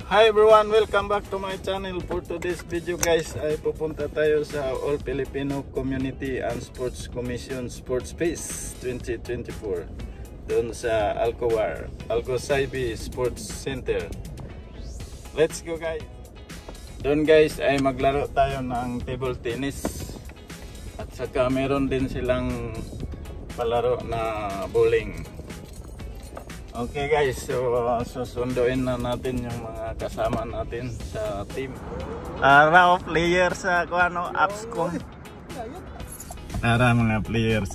Hi everyone, welcome back to my channel. For today's video guys ay pupunta tayo sa All Filipino Community and Sports Commission Sports Fest 2024 doon sa Alcosaybi Sports Center. Let's go guys. Doon guys ay maglaro tayo ng table tennis at saka meron din silang palaro na bowling. Okay guys, so susunduin na natin yung mga kasama natin sa team. Raw player sa kuano Abscom. Ara mga players.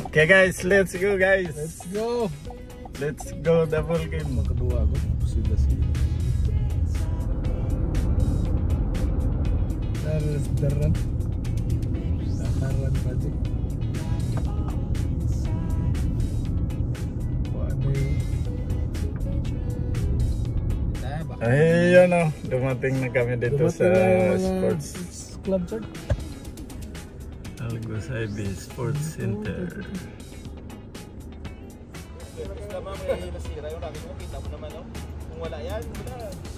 Okay guys, let's go guys. Let's go. Let's go double game. Kedua aku sudah sih. Terus terang. Sasaran saja. Ayun o, dumating na kami dito sa sports club sir. Alcosaybi Sports Center.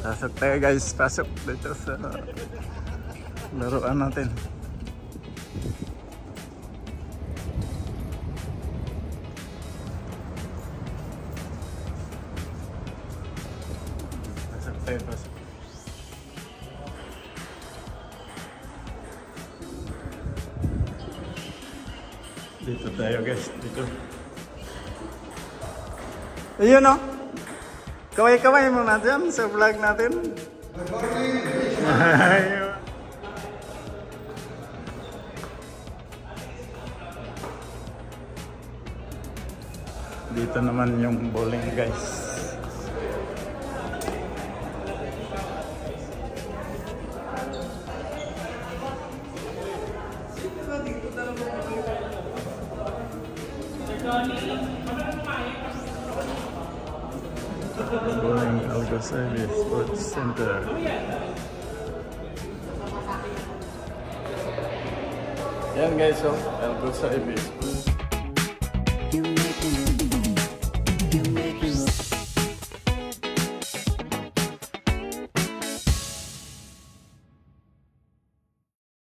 Pasok tayo guys, pasok dito sa laruan natin. Pasok. Dito tayo guys, dito. Ayun o. Kaway-kaway muna dyan sa vlog natin. Dito naman yung bowling guys. Bowling Alcosaybi Sports Center. Yan guys, oh, Alcosaybi.